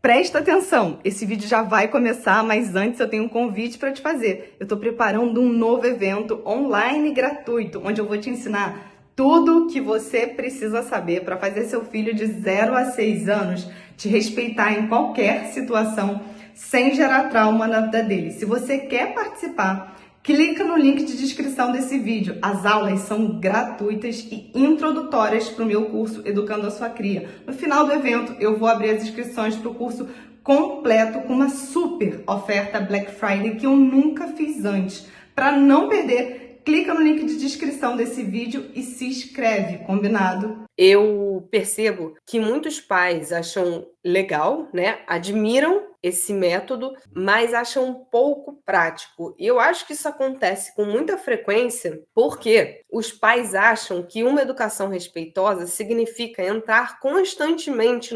Presta atenção, esse vídeo já vai começar, mas antes eu tenho um convite para te fazer. Eu estou preparando um novo evento online gratuito, onde eu vou te ensinar tudo que você precisa saber para fazer seu filho de 0 a 6 anos te respeitar em qualquer situação, sem gerar trauma na vida dele. Se você quer participar, clica no link de descrição desse vídeo. As aulas são gratuitas e introdutórias para o meu curso Educando a Sua Cria. No final do evento, eu vou abrir as inscrições para o curso completo com uma super oferta Black Friday que eu nunca fiz antes. Para não perder, clica no link de descrição desse vídeo e se inscreve, combinado? Eu percebo que muitos pais acham legal, né? Admiram esse método, mas acham pouco prático. E eu acho que isso acontece com muita frequência porque os pais acham que uma educação respeitosa significa entrar constantemente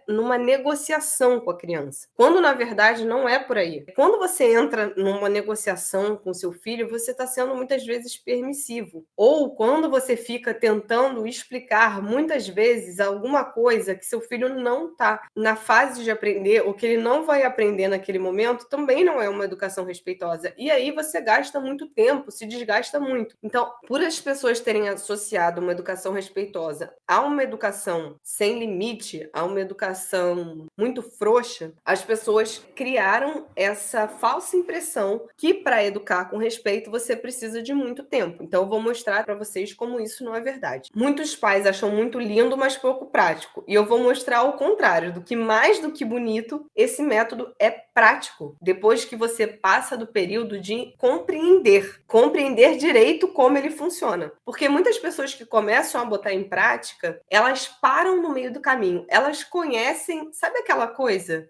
numa negociação com a criança, quando na verdade não é por aí. Quando você entra numa negociação com seu filho, você está sendo muitas vezes permissivo. Ou quando você fica tentando explicar muitas vezes alguma coisa que seu filho não está na fase de aprender, ou que ele não vai aprender naquele momento, também não é uma educação respeitosa. E aí você gasta muito tempo, se desgasta muito. Então, por as pessoas terem associado uma educação respeitosa a uma educação sem limite, a uma educação muito frouxa, as pessoas criaram essa falsa impressão que para educar com respeito você precisa de muito tempo. Então, eu vou mostrar para vocês como isso não é verdade. Muitos pais acham muito lindo, mas pouco prático. E eu vou mostrar o contrário, do que mais do que bonito, esse método é prático. Depois que você passa do período de compreender direito como ele funciona. Porque muitas pessoas que começam a botar em prática, elas param no meio do caminho. Elas conhecem, sabe aquela coisa?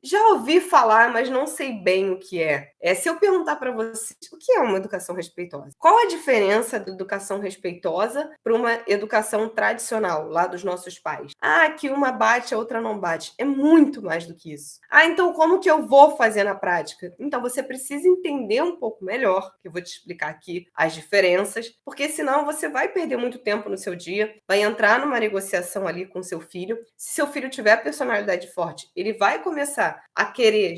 Já ouvi falar, mas não sei bem o que é. Se eu perguntar para vocês o que é uma educação respeitosa, qual a diferença da educação respeitosa para uma educação tradicional, lá dos nossos pais? Que uma bate, a outra não bate. É muito mais do que isso. Então como que eu vou fazer na prática? Então você precisa entender um pouco melhor, que eu vou te explicar aqui as diferenças, porque senão você vai perder muito tempo no seu dia, vai entrar numa negociação ali com seu filho. Se seu filho tiver personalidade forte, ele vai começar a querer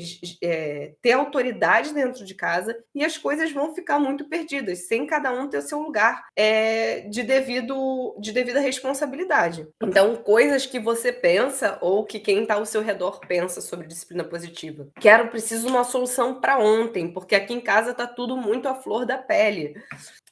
ter autoridade dentro de casa e as coisas vão ficar muito perdidas, sem cada um ter o seu lugar de devida responsabilidade. Então, coisas que você pensa ou que quem está ao seu redor pensa sobre disciplina positiva. Preciso uma solução para ontem, porque aqui em casa está tudo muito à flor da pele.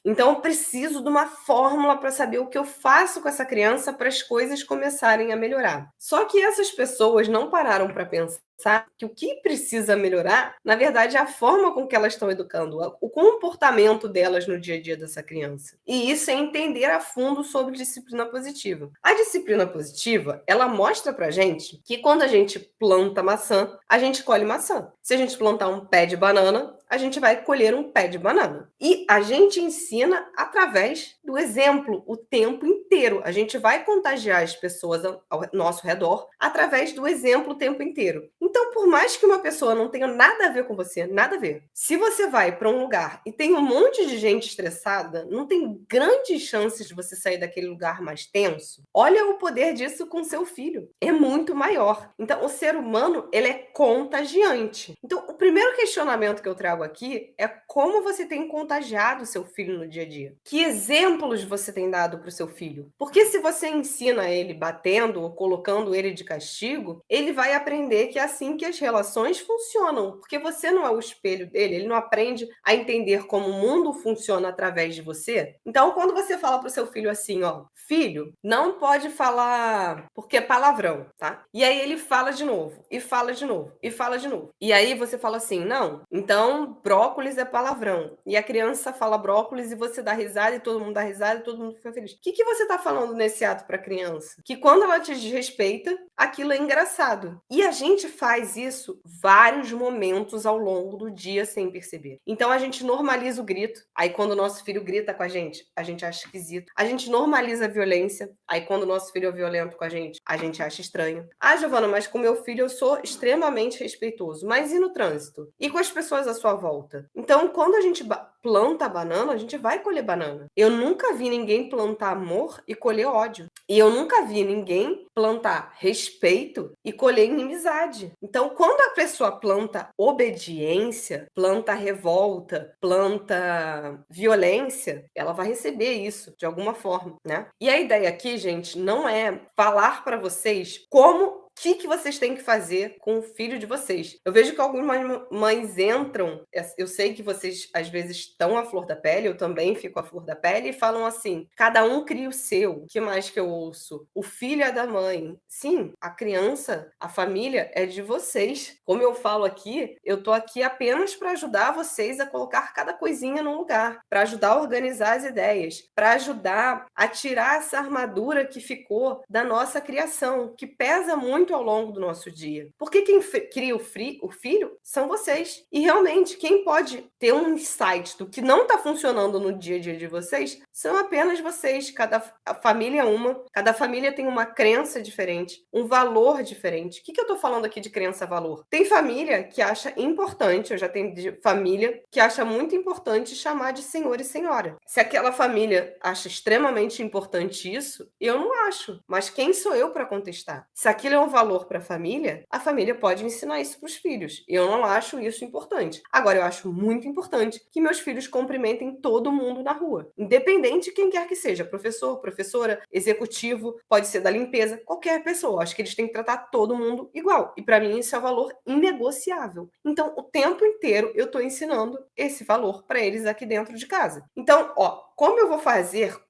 Então, eu preciso de uma fórmula para saber o que eu faço com essa criança para as coisas começarem a melhorar. Só que essas pessoas não pararam para pensar que o que precisa melhorar, na verdade, é a forma com que elas estão educando, o comportamento delas no dia a dia dessa criança. E isso é entender a fundo sobre disciplina positiva. A disciplina positiva, ela mostra pra gente que quando a gente planta maçã, a gente colhe maçã. Se a gente plantar um pé de banana, a gente vai colher um pé de banana. E a gente ensina através do exemplo o tempo inteiro. A gente vai contagiar as pessoas ao nosso redor através do exemplo o tempo inteiro. Então, por mais que uma pessoa não tenha nada a ver com você, nada a ver. Se você vai para um lugar e tem um monte de gente estressada, não tem grandes chances de você sair daquele lugar mais tenso. Olha o poder disso com seu filho. É muito maior. Então, o ser humano, ele é contagiante. Então, o primeiro questionamento que eu trago aqui é como você tem contagiado o seu filho no dia a dia. Que exemplos você tem dado para o seu filho? Porque se você ensina ele batendo ou colocando ele de castigo, ele vai aprender que é assim que as relações funcionam, porque você não é o espelho dele, ele não aprende a entender como o mundo funciona através de você. Então, quando você fala para o seu filho assim, filho, não pode falar porque é palavrão, tá? E aí ele fala de novo, e fala de novo, e fala de novo. E aí você fala assim, não, então brócolis é palavrão. E a criança fala brócolis e você dá risada e todo mundo dá risada e todo mundo fica feliz. O que você tá falando nesse ato para a criança? Que quando ela te desrespeita, aquilo é engraçado. E a gente faz isso vários momentos ao longo do dia sem perceber. Então a gente normaliza o grito. Aí quando o nosso filho grita com a gente acha esquisito. A gente normaliza a violência. Aí quando o nosso filho é violento com a gente acha estranho. Giovana, mas com meu filho eu sou extremamente respeitoso. Mas e no trânsito? E com as pessoas à sua volta? Então quando a gente planta a banana, a gente vai colher banana. Eu nunca vi ninguém plantar amor e colher ódio. E eu nunca vi ninguém plantar respeito e colher inimizade. Então, quando a pessoa planta obediência, planta revolta, planta violência, ela vai receber isso de alguma forma, né? E a ideia aqui, gente, não é falar para vocês como que vocês têm que fazer com o filho de vocês. Eu vejo que algumas mães entram, eu sei que vocês às vezes estão à flor da pele, eu também fico à flor da pele, e falam assim: cada um cria o seu. O que mais que eu ouço? O filho é da mãe. Sim, a criança, a família é de vocês. Como eu falo aqui, eu tô aqui apenas para ajudar vocês a colocar cada coisinha num lugar, para ajudar a organizar as ideias, para ajudar a tirar essa armadura que ficou da nossa criação, que pesa muito ao longo do nosso dia. Porque quem cria o filho são vocês. E realmente, quem pode ter um insight do que não está funcionando no dia a dia de vocês são apenas vocês. Cada família é uma, cada família tem uma crença diferente, um valor diferente. O que eu estou falando aqui de crença-valor? Tem família que acha importante, eu já tenho família que acha muito importante chamar de senhor e senhora. Se aquela família acha extremamente importante isso, eu não acho. Mas quem sou eu para contestar? Se aquilo é um valor para a família pode ensinar isso para os filhos. Eu não acho isso importante. Agora, eu acho muito importante que meus filhos cumprimentem todo mundo na rua, independente de quem quer que seja, professor, professora, executivo, pode ser da limpeza, qualquer pessoa. Acho que eles têm que tratar todo mundo igual. E para mim isso é um valor inegociável. Então, o tempo inteiro eu estou ensinando esse valor para eles aqui dentro de casa. Então, como eu vou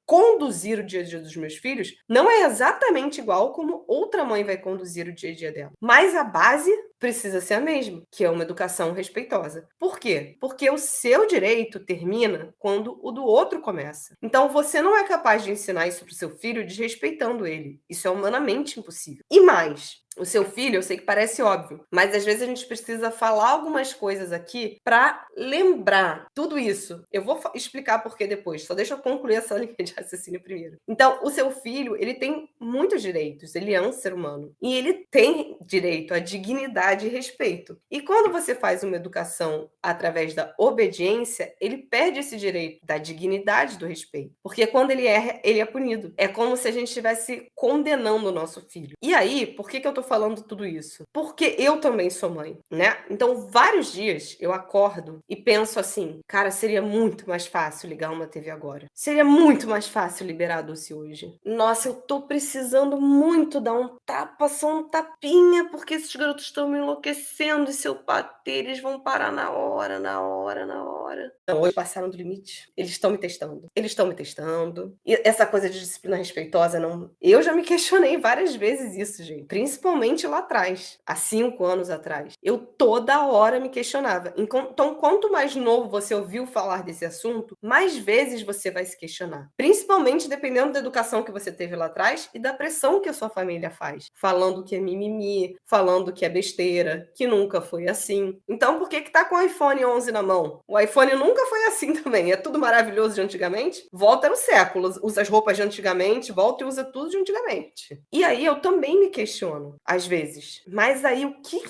conduzir o dia a dia dos meus filhos, não é exatamente igual como outra mãe vai conduzir o dia a dia dela. Mas a base precisa ser a mesma, que é uma educação respeitosa. Por quê? Porque o seu direito termina quando o do outro começa. Então, você não é capaz de ensinar isso para o seu filho desrespeitando ele. Isso é humanamente impossível. E mais, o seu filho, eu sei que parece óbvio, mas às vezes a gente precisa falar algumas coisas aqui para lembrar tudo isso. Eu vou explicar por que depois, só deixa eu concluir essa linha de raciocínio primeiro. Então, o seu filho, ele tem muitos direitos, ele é um ser humano, e ele tem direito à dignidade e respeito. E quando você faz uma educação através da obediência, ele perde esse direito da dignidade e do respeito. Porque quando ele erra, ele é punido. É como se a gente estivesse condenando o nosso filho. E aí, por que eu tô falando tudo isso? Porque eu também sou mãe, né? Então, vários dias eu acordo e penso assim: cara, seria muito mais fácil ligar uma TV agora. Seria muito mais fácil liberar a Dulce hoje. Nossa, eu tô precisando muito dar um tapa, só um tapinha, porque esses garotos estão me enlouquecendo. E se eu bater, eles vão parar na hora, na hora, na hora. Não, hoje passaram do limite. Eles estão me testando. Eles estão me testando. E essa coisa de disciplina respeitosa, não. Eu já me questionei várias vezes isso, gente. Principalmente lá atrás, há 5 anos atrás. Eu toda hora me questionava. Então, quanto mais novo você ouviu falar desse assunto, mais vezes você vai se questionar. Principalmente dependendo da educação que você teve lá atrás e da pressão que a sua família faz. Falando que é mimimi, falando que é besteira, que nunca foi assim. Então, por que tá com o iPhone 11 na mão? O iPhone nunca foi assim também. É tudo maravilhoso de antigamente. Volta no século. Usa as roupas de antigamente, volta e usa tudo de antigamente. E aí eu também me questiono, às vezes. Mas aí o que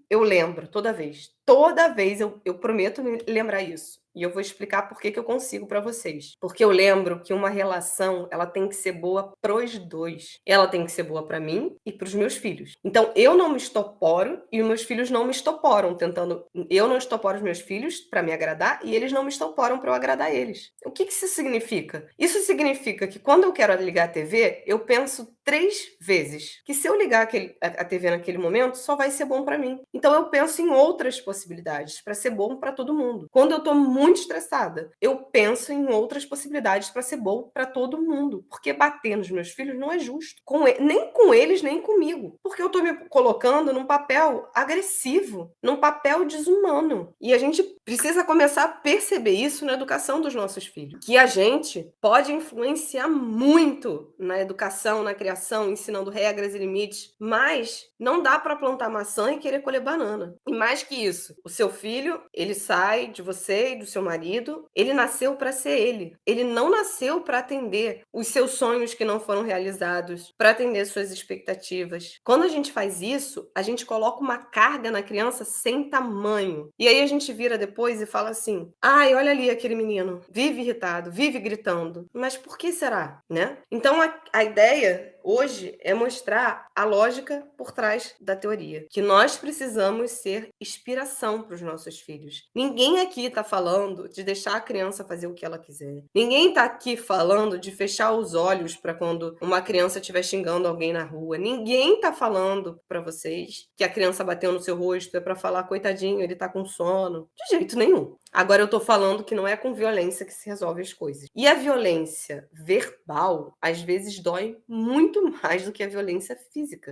eu lembro toda vez? Toda vez eu prometo me lembrar isso. E eu vou explicar por que eu consigo para vocês. Porque eu lembro que uma relação, ela tem que ser boa pros dois. Ela tem que ser boa para mim e para os meus filhos. Então, eu não me estoporo e os meus filhos não me estoporam, tentando... Eu não estoporo os meus filhos para me agradar e eles não me estoporam para eu agradar eles. O que isso significa? Isso significa que quando eu quero ligar a TV, eu penso 3 vezes. Que se eu ligar a TV naquele momento, só vai ser bom para mim. Então, eu penso em outras possibilidades para ser bom para todo mundo. Quando eu tô muito estressada, eu penso em outras possibilidades para ser bom para todo mundo, porque bater nos meus filhos não é justo, nem com eles, nem comigo, porque eu tô me colocando num papel agressivo, num papel desumano. E a gente precisa começar a perceber isso na educação dos nossos filhos, que a gente pode influenciar muito na educação, na criação, ensinando regras e limites, mas não dá para plantar maçã e querer colher banana. E mais que isso, isso. O seu filho, ele sai de você e do seu marido, ele nasceu para ser ele. Ele não nasceu para atender os seus sonhos que não foram realizados, para atender suas expectativas. Quando a gente faz isso, a gente coloca uma carga na criança sem tamanho. E aí a gente vira depois e fala assim: ai, olha ali aquele menino, vive irritado, vive gritando. Mas por que será, né? Então a ideia hoje é mostrar a lógica por trás da teoria, que nós precisamos ser inspiração para os nossos filhos. Ninguém aqui está falando de deixar a criança fazer o que ela quiser. Ninguém está aqui falando de fechar os olhos para quando uma criança estiver xingando alguém na rua. Ninguém está falando para vocês que a criança bateu no seu rosto é para falar, coitadinho, ele está com sono. De jeito nenhum. Agora eu tô falando que não é com violência que se resolve as coisas. E a violência verbal, às vezes, dói muito mais do que a violência física.